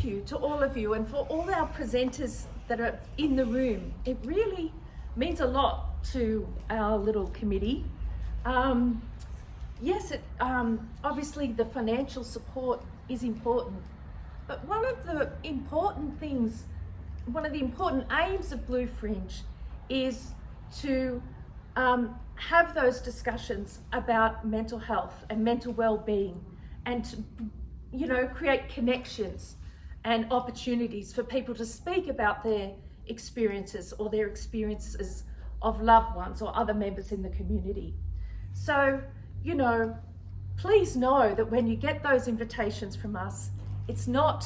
thank you to all of you and for all our presenters that are in the room. It really means a lot to our little committee. Yes, obviously the financial support is important, but one of the important aims of Blue Fringe is to have those discussions about mental health and mental well-being, and to, create connections and opportunities for people to speak about their experiences or their experiences of loved ones or other members in the community. So, please know that when you get those invitations from us, it's not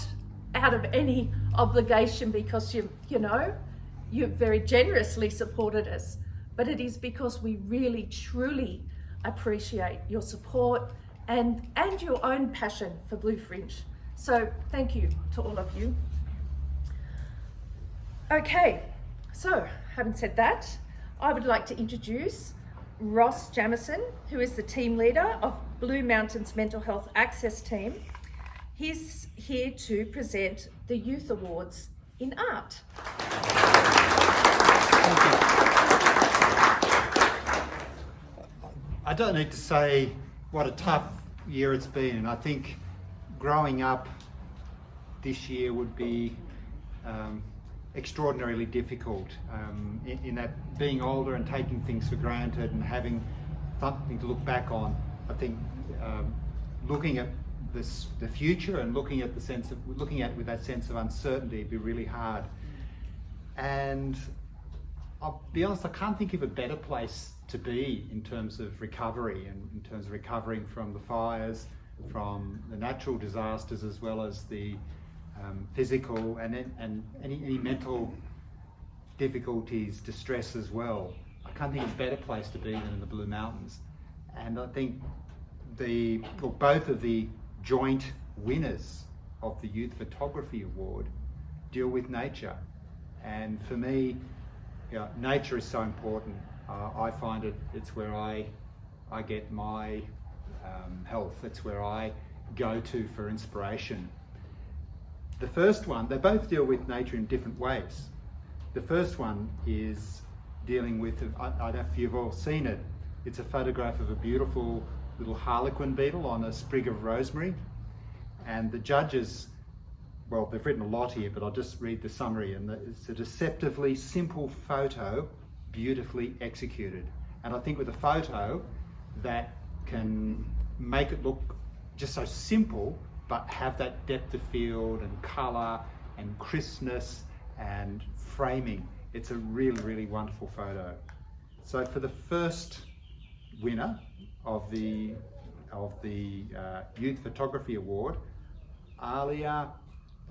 out of any obligation because you've very generously supported us, but it is because we really, truly appreciate your support and your own passion for Blue Fringe. So thank you to all of you. Okay, so having said that, I would like to introduce Ross Jamieson, who is the team leader of Blue Mountain's Mental Health Access Team. He's here to present the Youth Awards in Art. Thank you. I don't need to say what a tough year it's been. I think growing up this year would be extraordinarily difficult in that being older and taking things for granted and having something to look back on. I think looking at the future and looking at it with that sense of uncertainty would be really hard. And I'll be honest, I can't think of a better place to be in terms of recovery and in terms of recovering from the fires, from the natural disasters, as well as the physical and any mental difficulties, distress as well. I can't think of a better place to be than in the Blue Mountains. And I think both of the joint winners of the Youth Photography Award deal with nature. And for me, nature is so important. I find it's where I get my health. It's where I go to for inspiration. The first one, they both deal with nature in different ways. The first one is dealing with, I don't know if you've all seen it, it's a photograph of a beautiful little harlequin beetle on a sprig of rosemary. And the judges, well, they've written a lot here, but I'll just read the summary. And it's a deceptively simple photo, beautifully executed. And I think with a photo that can make it look just so simple, but have that depth of field and colour and crispness and framing, it's a really, really wonderful photo. So for the first winner of the Youth Photography Award, Alia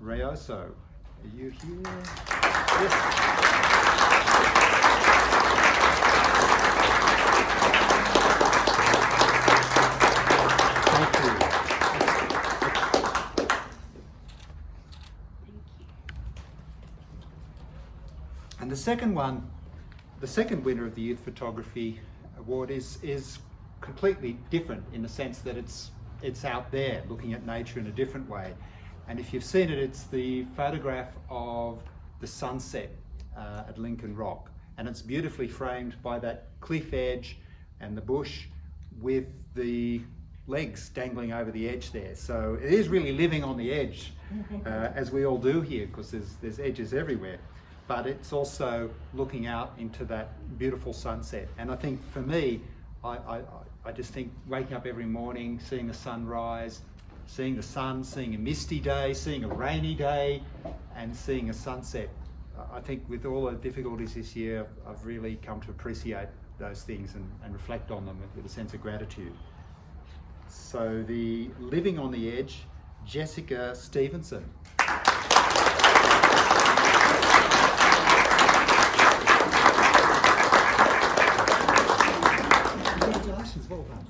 Reyoso. Are you here? Yes. Thank you. And the second winner of the Youth Photography Award is completely different in the sense that it's out there looking at nature in a different way. And if you've seen it, it's the photograph of the sunset at Lincoln Rock. And it's beautifully framed by that cliff edge and the bush with the legs dangling over the edge there. So it is really living on the edge, as we all do here, because there's edges everywhere. But it's also looking out into that beautiful sunset. And I think for me, I just think waking up every morning, seeing the sunrise, seeing the sun, seeing a misty day, seeing a rainy day, and seeing a sunset. I think with all the difficulties this year, I've really come to appreciate those things and reflect on them with a sense of gratitude. So the Living on the Edge, Jessica Stevenson. Congratulations, well done.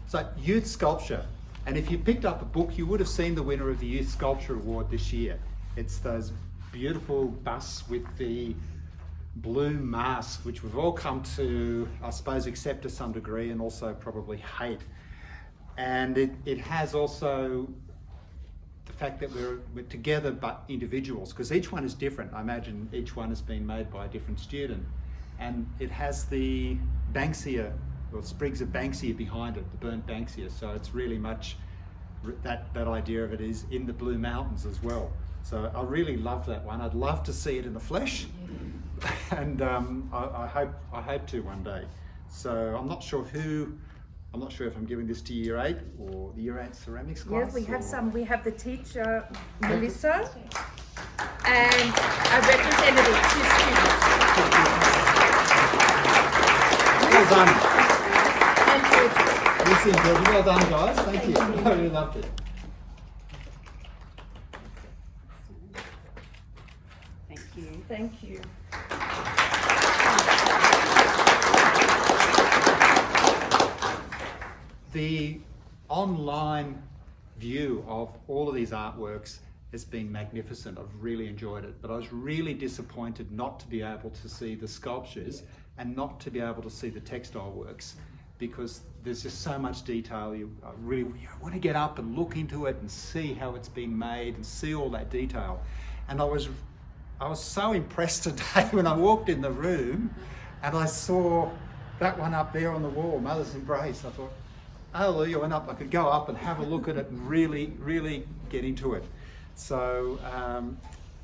So, youth sculpture. And if you picked up a book, you would have seen the winner of the Youth Sculpture Award this year. It's those beautiful busts with the blue mask, which we've all come to, I suppose, accept to some degree and also probably hate. And it has also the fact that we're together but individuals, because each one is different. I imagine each one has been made by a different student. And it has the Banksia, or sprigs of Banksia behind it, the burnt Banksia. So it's really much that idea of it is in the Blue Mountains as well. So I really love that one. I'd love to see it in the flesh, and I hope to one day. So I'm not sure if I'm giving this to Year 8 or the Year 8 ceramics class. Yes, we have some. We have the teacher, Melissa, and a representative, 2 students. Well done. And Georgia. Lucy and Georgia, well done, guys. Thank you. I really loved it. Thank you. Thank you. The online view of all of these artworks has been magnificent. I've really enjoyed it, but I was really disappointed not to be able to see the sculptures and not to be able to see the textile works, because there's just so much detail. You want to get up and look into it and see how it's been made and see all that detail. And I was so impressed today when I walked in the room and I saw that one up there on the wall, Mother's Embrace. I thought, hallelujah, I could go up and have a look at it and really, really get into it. So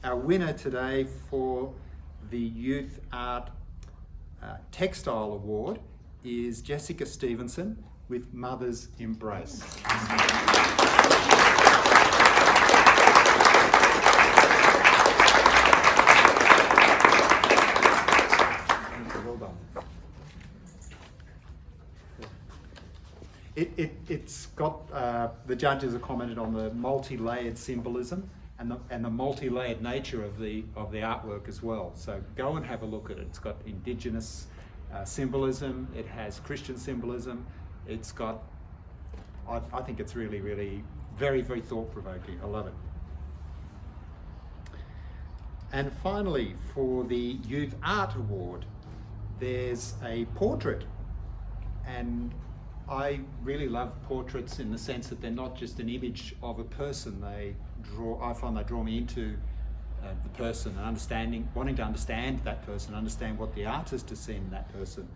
our winner today for the Youth Art Textile Award is Jessica Stevenson with Mother's Embrace. Well done. It's got, the judges have commented on the multi-layered symbolism and the multi-layered nature of the artwork as well. So go and have a look at it. It's got Indigenous symbolism, it has Christian symbolism, it's got, I think it's really, really very, very thought-provoking. I love it. And finally, for the Youth Art Award, there's a portrait. And I really love portraits in the sense that they're not just an image of a person. I find they draw me into the person and wanting to understand that person, understand what the artist has seen in that person.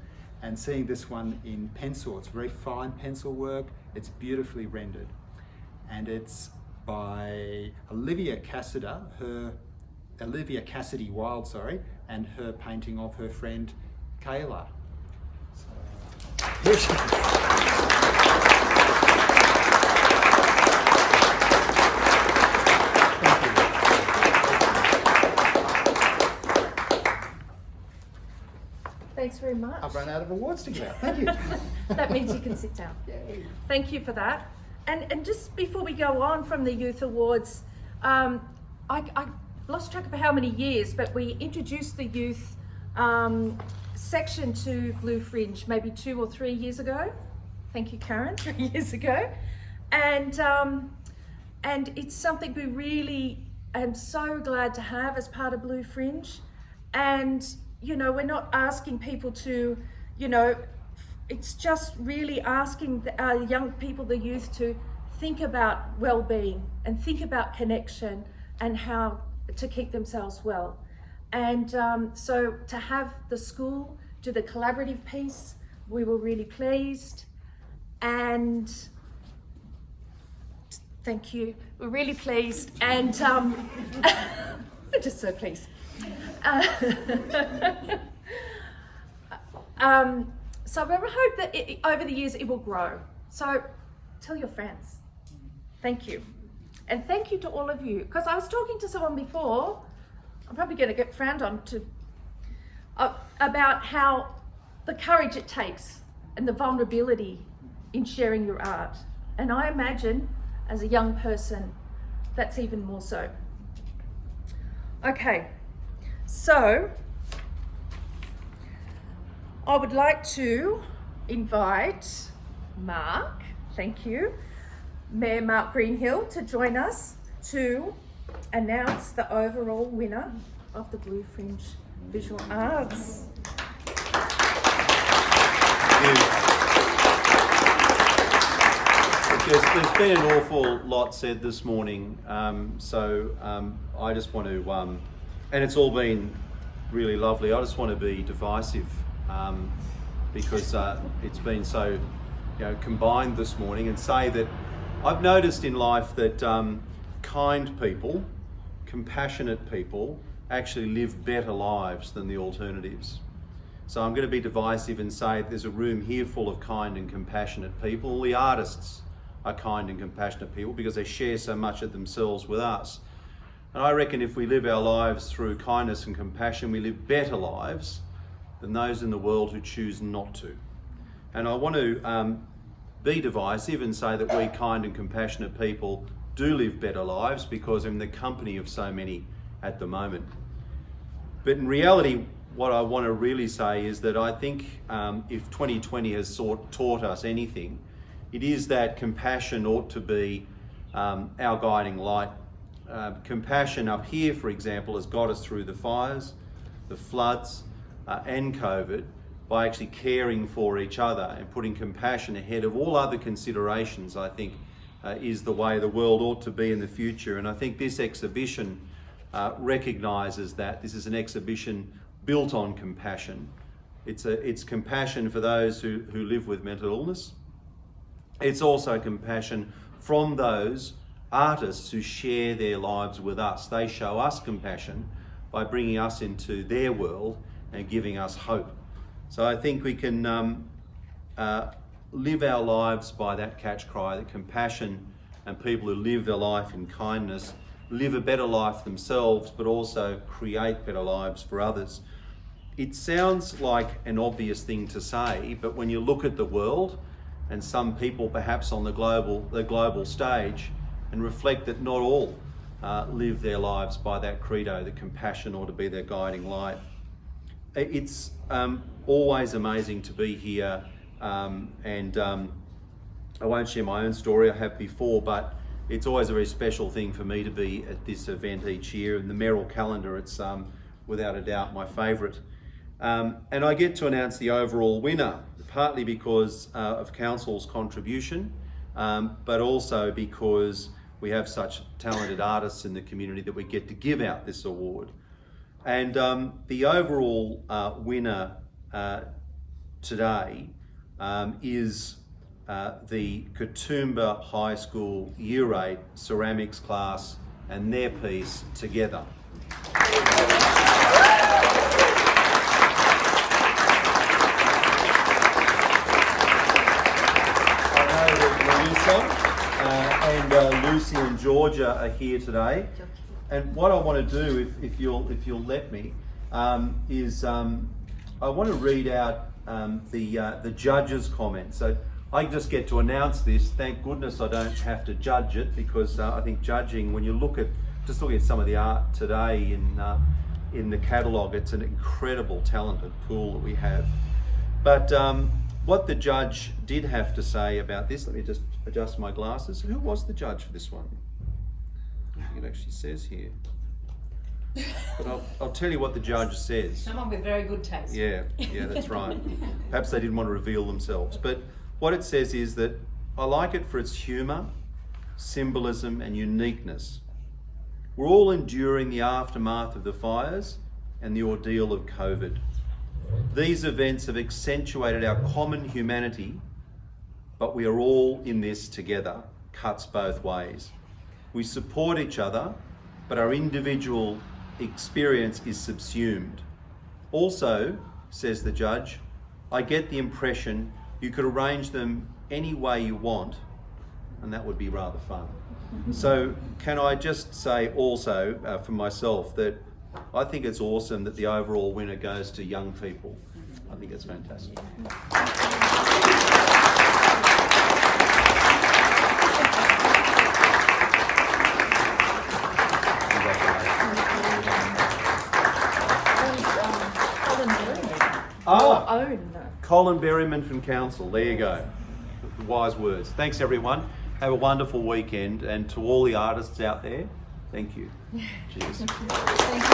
And seeing this one in pencil, it's very fine pencil work, it's beautifully rendered. And it's by Olivia Cassidy Wild, and her painting of her friend Kayla. So, here she is. Thanks very much. I've run out of awards to give out. Thank you. That means you can sit down. Yay. Thank you for that. And just before we go on from the Youth Awards, I lost track of how many years, but we introduced the youth section to Blue Fringe maybe 2 or 3 years ago. Thank you, Karen, 3 years ago. And it's something we really am so glad to have as part of Blue Fringe. And you know, we're not asking people to, you know, it's just really asking the young people, the youth, to think about well-being and think about connection and how to keep themselves well. And so to have the school do the collaborative piece, we were really pleased. And thank you, we're really pleased. And we're just so pleased. So I hope that over the years it will grow. So tell your friends. Thank you. And thank you to all of you. Because I was talking to someone before, I'm probably going to get frowned on, about how the courage it takes and the vulnerability in sharing your art. And I imagine as a young person, that's even more so. Okay. So, I would like to invite Mark, thank you, Mayor Mark Greenhill, to join us to announce the overall winner of the Blue Fringe Visual arts. There's been an awful lot said this morning, so I just want to, and it's all been really lovely. I just want to be divisive because it's been so, combined this morning, and say that I've noticed in life that kind people, compassionate people, actually live better lives than the alternatives. So I'm going to be divisive and say there's a room here full of kind and compassionate people. All the artists are kind and compassionate people because they share so much of themselves with us. And I reckon if we live our lives through kindness and compassion, we live better lives than those in the world who choose not to. And I want to be divisive and say that we kind and compassionate people do live better lives because we're in the company of so many at the moment. But in reality, what I want to really say is that I think if 2020 has taught us anything, it is that compassion ought to be our guiding light. Compassion up here, for example, has got us through the fires, the floods, and COVID by actually caring for each other and putting compassion ahead of all other considerations, I think, is the way the world ought to be in the future. And I think this exhibition recognises that. This is an exhibition built on compassion. It's compassion for those who live with mental illness. It's also compassion from those artists who share their lives with us. They show us compassion by bringing us into their world and giving us hope. So I think we can live our lives by that catch cry, that compassion, and people who live their life in kindness live a better life themselves, but also create better lives for others. It sounds like an obvious thing to say, but when you look at the world and some people perhaps on the global stage and reflect that not all live their lives by that credo, that compassion ought to be their guiding light. It's always amazing to be here, and I won't share my own story, I have before, but it's always a very special thing for me to be at this event each year. And the Merrill calendar, it's without a doubt my favourite. And I get to announce the overall winner, partly because of Council's contribution, but also because we have such talented artists in the community that we get to give out this award. And the overall winner today is the Katoomba High School Year 8 ceramics class and their piece, Together. And Lucy and Georgia are here today, and what I want to do, if you'll let me, is I want to read out the judges' comments. So I just get to announce this. Thank goodness I don't have to judge it, because I think judging, when you look at some of the art today in the catalogue, it's an incredible talented pool that we have. But what the judge did have to say about this, let me just adjust my glasses. Who was the judge for this one? It actually says here. But I'll tell you what the judge says. Someone with very good taste. Yeah, that's right. Perhaps they didn't want to reveal themselves. But what it says is that I like it for its humour, symbolism and uniqueness. We're all enduring the aftermath of the fires and the ordeal of COVID. These events have accentuated our common humanity, but we are all in this together, cuts both ways. We support each other, but our individual experience is subsumed. Also, says the judge, I get the impression you could arrange them any way you want, and that would be rather fun. So can I just say also for myself that I think it's awesome that the overall winner goes to young people. I think it's fantastic. Colin Berryman from Council. There you go. Wise words. Thanks everyone. Have a wonderful weekend, and to all the artists out there, thank you. Cheers.